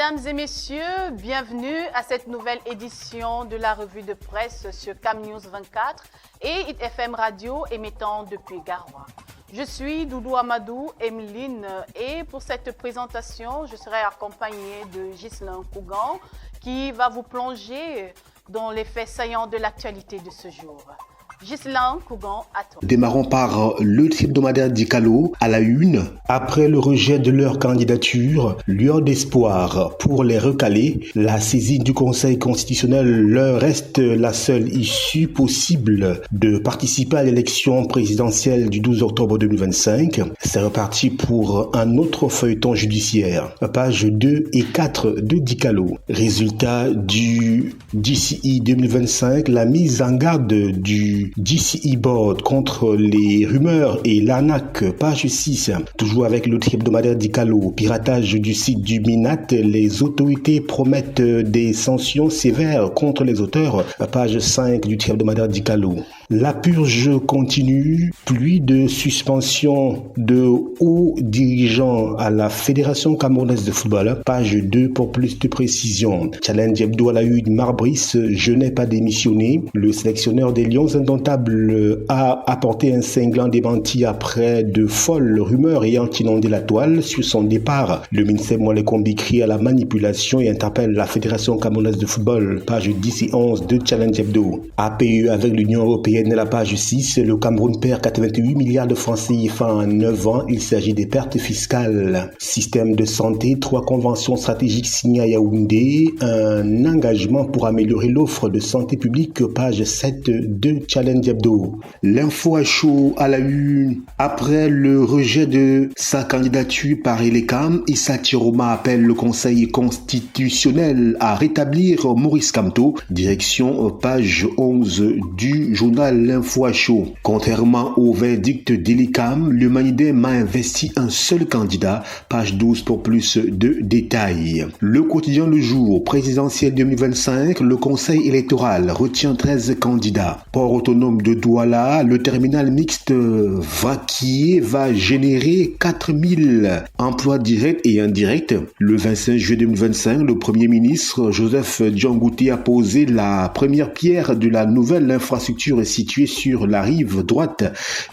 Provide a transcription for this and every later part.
Mesdames et messieurs, bienvenue à cette nouvelle édition de la revue de presse sur Cam News 24 et Hit FM Radio émettant depuis Garoua. Je suis Doudou Amadou Emeline et pour cette présentation, je serai accompagnée de Ghislain Kougan qui va vous plonger dans les faits saillants de l'actualité de ce jour. Ghislain Kougan, à toi. Démarrons par le hebdomadaire d'Icalo à la une. Après le rejet de leur candidature, lueur d'espoir pour les recaler, la saisine du Conseil constitutionnel leur reste la seule issue possible de participer à l'élection présidentielle du 12 octobre 2025. C'est reparti pour un autre feuilleton judiciaire. Pages 2 et 4 de Dicalo. Résultat du DCI 2025, la mise en garde du DCI Board contre les rumeurs et l'arnaque, page 6. Toujours avec le hebdomadaire d'Icalo, piratage du site du Minat, les autorités promettent des sanctions sévères contre les auteurs, page 5 du hebdomadaire d'Icalo. La purge continue, pluie de suspension de hauts dirigeants à la Fédération camerounaise de football, page 2 pour plus de précision. Challenge hebdo à la une, Marbrice, je n'ai pas démissionné. Le sélectionneur des Lions Indomptables a apporté un cinglant démenti après de folles rumeurs ayant inondé la toile sur son départ. Le ministère Molécombi crie à la manipulation et interpelle la Fédération camerounaise de football, page 10 et 11 de Challenge hebdo. APE avec l'Union européenne. La page 6, le Cameroun perd 88 milliards de francs CFA en 9 ans. Il s'agit des pertes fiscales. Système de santé, 3 conventions stratégiques signées à Yaoundé. Un engagement pour améliorer l'offre de santé publique, page 7 de Challenge Hebdo. L'info à chaud à la une. Après le rejet de sa candidature par Elecam, Issa Tiroma appelle le Conseil constitutionnel à rétablir Maurice Kamto. Direction page 11 du journal L'info à chaud. Contrairement au verdict d'Elecam, le Manidem a investi un seul candidat. Page 12 pour plus de détails. Le quotidien Le Jour, présidentiel 2025, le Conseil électoral retient 13 candidats. Port autonome de Douala, le terminal mixte Vaquier va générer 4000 emplois directs et indirects. Le 25 juillet 2025, le Premier ministre Joseph Diangouté a posé la première pierre de la nouvelle infrastructure situé sur la rive droite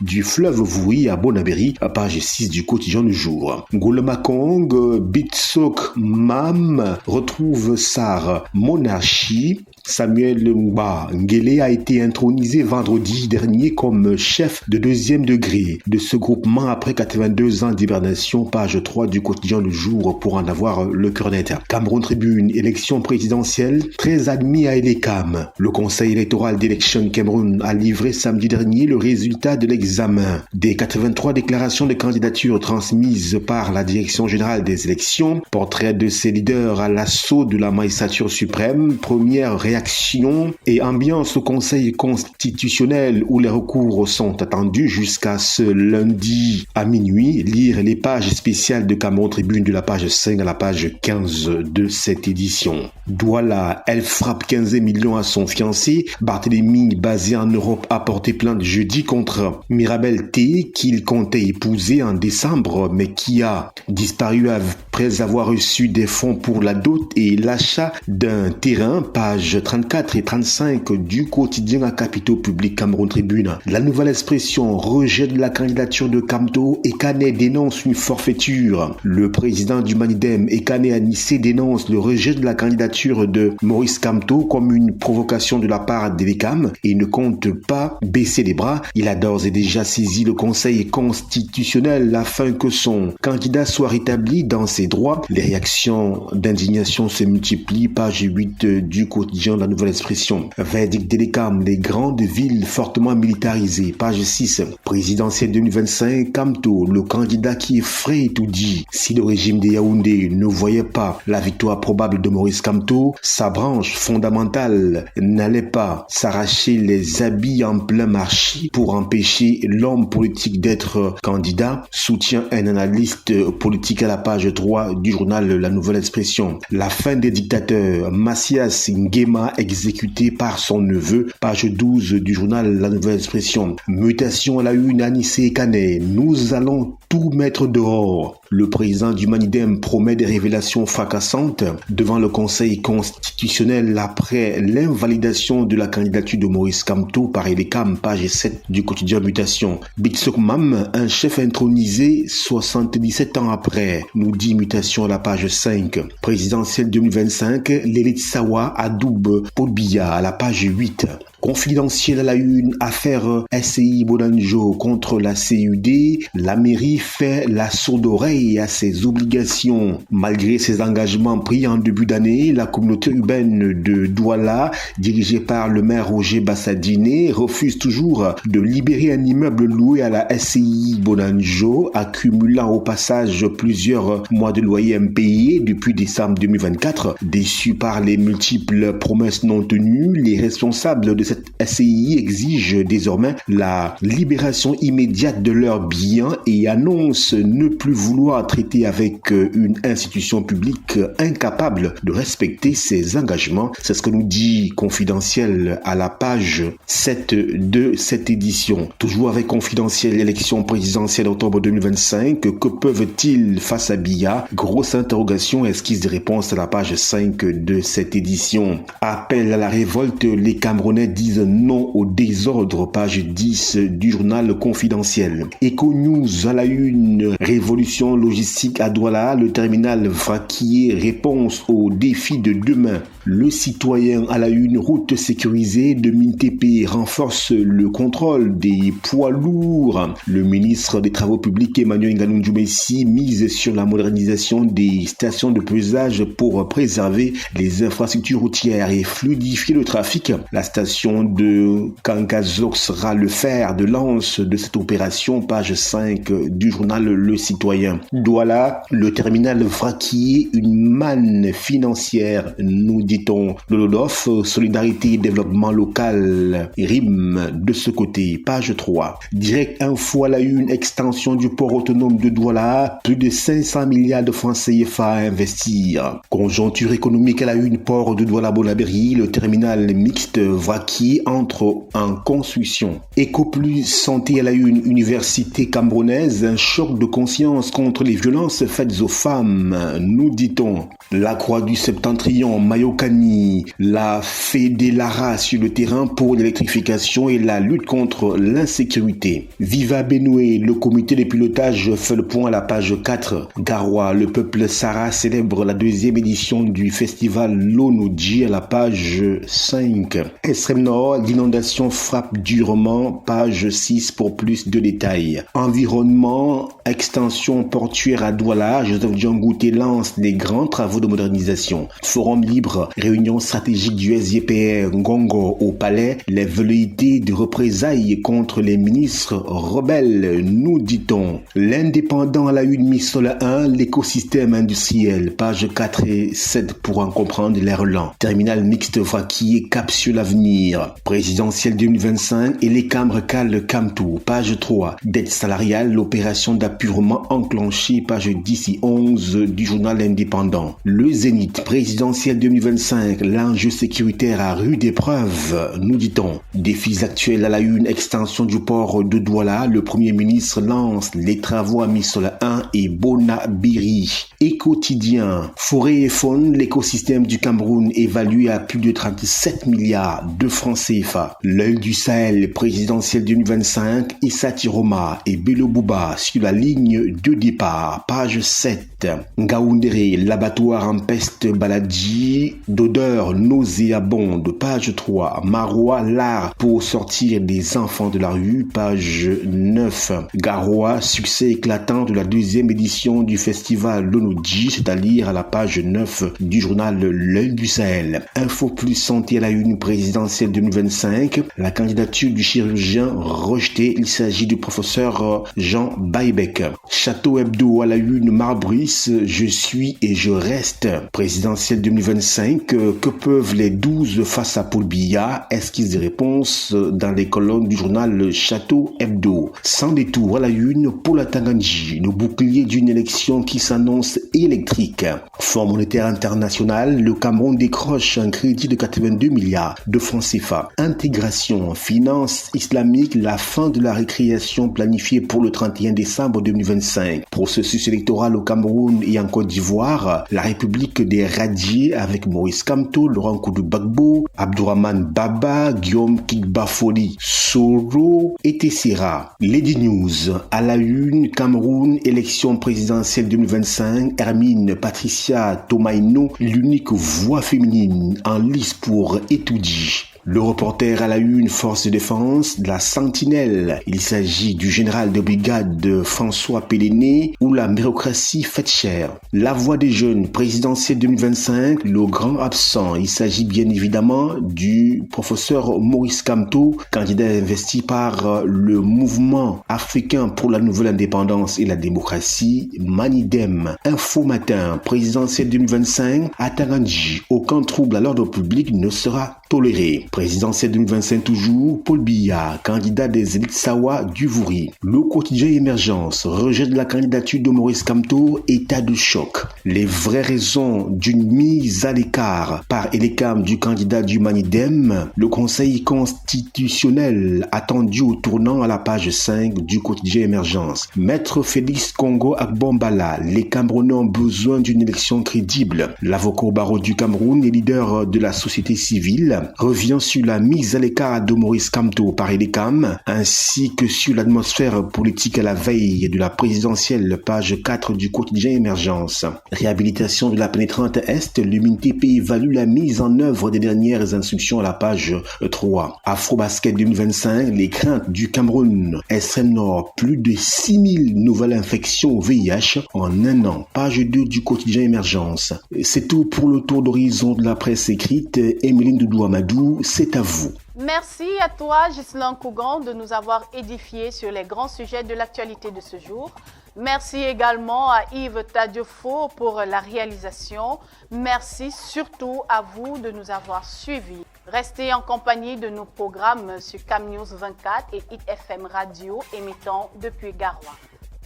du fleuve Vouri à Bonabéry, à page 6 du quotidien du jour. Golemakong, Bitsok Mam retrouve sa monarchie. Samuel Mba Ngele a été intronisé vendredi dernier comme chef de 2e degré de ce groupement après 82 ans d'hibernation, page 3 du quotidien du jour pour en avoir le cœur net. Cameroun Tribune, élection présidentielle, très admis à Elecam. Le Conseil électoral d'Election Cameroun a livré samedi dernier le résultat de l'examen des 83 déclarations de candidature transmises par la Direction générale des élections. Portrait de ses leaders à l'assaut de la magistrature suprême, première réaction et ambiance au Conseil constitutionnel où les recours sont attendus jusqu'à ce lundi à minuit. Lire les pages spéciales de Cameroun Tribune de la page 5 à la page 15 de cette édition. Douala, elle frappe 15 millions à son fiancé. Barthélemy, basé en Europe, a porté plainte jeudi contre Mirabel T, qu'il comptait épouser en décembre, mais qui a disparu après avoir reçu des fonds pour la dot et l'achat d'un terrain, page 34 et 35 du quotidien à capitaux publics Cameroun Tribune. La nouvelle expression rejet de la candidature de Kamto, Ekane dénonce une forfaiture. Le président du Manidem, Ekane Anissé, dénonce le rejet de la candidature de Maurice Kamto comme une provocation de la part d'Elecam et ne compte pas baisser les bras. Il a d'ores et déjà saisi le Conseil constitutionnel afin que son candidat soit rétabli dans ses droits. Les réactions d'indignation se multiplient, page 8 du quotidien La Nouvelle Expression. Verdict d'Elecam, les grandes villes fortement militarisées, page 6. Présidentielle 2025, Kamto, le candidat qui effraie tout dit. Si le régime de Yaoundé ne voyait pas la victoire probable de Maurice Kamto, sa branche fondamentale n'allait pas s'arracher les habits en plein marché pour empêcher l'homme politique d'être candidat, soutient un analyste politique à la page 3 du journal La Nouvelle Expression. La fin des dictateurs, Macias Nguema exécuté par son neveu, page 12 du journal La Nouvelle Expression. Mutation à la une, Anissé Ekane, nous allons tout mettre dehors. Le président du Manidem promet des révélations fracassantes devant le Conseil constitutionnel après l'invalidation de la candidature de Maurice Kamto par Elecam, page 7 du quotidien Mutation. Bitsok Mam, un chef intronisé 77 ans après, nous dit Mutation à la page 5. Présidentielle 2025, l'élite Sawa adoube Paul Biya à la page 8. Confidentiel à la une, affaire SCI Bonanjo contre la CUD, la mairie fait la sourde oreille à ses obligations. Malgré ses engagements pris en début d'année, la communauté urbaine de Douala, dirigée par le maire Roger Bassadine, refuse toujours de libérer un immeuble loué à la SCI Bonanjo, accumulant au passage plusieurs mois de loyer impayés depuis décembre 2024. Déçus par les multiples promesses non tenues, les responsables de cette SCI exige désormais la libération immédiate de leurs biens et annonce ne plus vouloir traiter avec une institution publique incapable de respecter ses engagements. C'est ce que nous dit Confidentiel à la page 7 de cette édition. Toujours avec Confidentiel, l'élection présidentielle octobre 2025, que peuvent-ils face à Biya? Grosse interrogation, esquisse de réponse à la page 5 de cette édition. Appel à la révolte, les Camerounais disent non au désordre, page 10 du journal Confidentiel. Eco News à la une, révolution logistique à Douala, le terminal vraquier, réponse aux défis de demain. Le citoyen à la une, route sécurisée de MINTP renforce le contrôle des poids lourds. Le ministre des Travaux publics Emmanuel Nganou Djoumessi mise sur la modernisation des stations de pesage pour préserver les infrastructures routières et fluidifier le trafic. La station de Kankazok sera le fer de lance de cette opération, page 5 du journal Le Citoyen. Douala, le terminal vraquier, une manne financière, nous dit-on. Lolodof, solidarité et développement local, rime de ce côté, page 3. Direct info à la une, extension du port autonome de Douala, plus de 500 milliards de francs CFA à investir. Conjoncture économique à la une, port de Douala-Bonabéry, le terminal mixte vraquier entre en construction. Ecoplus santé à la une, université camerounaise, un choc de conscience contre les violences faites aux femmes, nous dit-on. La Croix du Septentrion, Mayokani, la Fédélara sur le terrain pour l'électrification et la lutte contre l'insécurité. Viva Benoué, le comité de pilotage fait le point à la page 4. Garoua, le peuple Sara célèbre la deuxième édition du festival Lonoji à la page 5. Extrême Nord, l'inondation frappe durement, page 6 pour plus de détails. Environnement, extension portuaire à Douala, Joseph Diangouté lance des grands travaux de modernisation. Forum libre, réunion stratégique du SGPR Ngongo au palais, les velléités de représailles contre les ministres rebelles, nous dit-on. L'indépendant à la une, Missola 1, l'écosystème industriel, page 4 et 7 pour en comprendre les relents. Terminal mixte vraquier, cap sur l'avenir. Présidentielle 2025 et les Camres calent Kamto, page 3. Dette salariale, l'opération d'apurement enclenchée, page 10 et 11 du journal indépendant. Le Zénith, présidentielle 2025, l'enjeu sécuritaire à rude épreuve, nous dit-on. Défis actuels à la une, extension du port de Douala, le Premier ministre lance les travaux à Missola 1 et Bonabéry. Et quotidien, forêt et faune, l'écosystème du Cameroun évalué à plus de 37 milliards de francs CFA. L'œil du Sahel, présidentielle 2025, Issa Tiroma et Bello Bouba sur la ligne de départ, page 7. Ngaoundéré, l'abattoir en peste maladie, d'odeur nauséabonde, page 3. Maroua, l'art pour sortir des enfants de la rue, page 9. Garoua, succès éclatant de la deuxième édition du festival Lonoji, c'est-à-dire à la page 9 du journal L'œil du Sahel. Info plus santé à la une, présidentielle 2025, la candidature du chirurgien rejetée, il s'agit du professeur Jean Baïbec. Château Hebdo à la une, Marbrice, je suis et je reste. Présidentielle 2025, que peuvent les 12 face à Paul Biya? Esquisse de réponse dans les colonnes du journal Château Hebdo. Sans détour à la une, Paul Atanganji, le bouclier d'une élection qui s'annonce électrique. Fonds monétaire international, le Cameroun décroche un crédit de 82 milliards de francs CFA FIFA. Intégration, finance islamique, la fin de la récréation planifiée pour le 31 décembre 2025. Processus électoral au Cameroun et en Côte d'Ivoire. La République des radiés avec Maurice Kamto, Laurent Koudou-Gbagbo, Abdourahmane Baba, Guillaume Kigbafoli, Soro et Tessera. Lady News, à la une, Cameroun, élection présidentielle 2025, Hermine Patricia Tomaino, l'unique voix féminine en lice pour Etoudi. Le reporter à la une, force de défense, la Sentinelle. Il s'agit du général de brigade François Péléné ou la bureaucratie fait cher. La voix des jeunes, présidentielle 2025, le grand absent. Il s'agit bien évidemment du professeur Maurice Kamto, candidat investi par le mouvement africain pour la nouvelle indépendance et la démocratie, Manidem. Info matin, présidentielle 2025, à Tarandji, aucun trouble à l'ordre public ne sera toléré. Présidentielle 2025 toujours, Paul Biya, candidat des élites Sawa du Vouri. Le quotidien Émergence, rejet de la candidature de Maurice Kamto, état de choc. Les vraies raisons d'une mise à l'écart par Elekam du candidat du Manidem, le Conseil constitutionnel attendu au tournant à la page 5 du quotidien Émergence. Maître Félix Congo Akbombala, les Camerounais ont besoin d'une élection crédible. L'avocat au barreau du Cameroun et leader de la société civile revient sur la mise à l'écart de Maurice Kamto par Elekam, ainsi que sur l'atmosphère politique à la veille de la présidentielle, page 4 du quotidien Émergence. Réhabilitation de la pénétrante Est, l'UMINTP évalue la mise en œuvre des dernières instructions à la page 3. Afrobasket 2025, les craintes du Cameroun. SM Nord, plus de 6000 nouvelles infections au VIH en un an, page 2 du quotidien Émergence. C'est tout pour le tour d'horizon de la presse écrite. Emeline Doudou Amadou, c'est à vous. Merci à toi, Ghislain Kougan, de nous avoir édifiés sur les grands sujets de l'actualité de ce jour. Merci également à Yves Tadiofo pour la réalisation. Merci surtout à vous de nous avoir suivis. Restez en compagnie de nos programmes sur Cam News 24 et Hit FM Radio émettant depuis Garoua.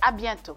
À bientôt.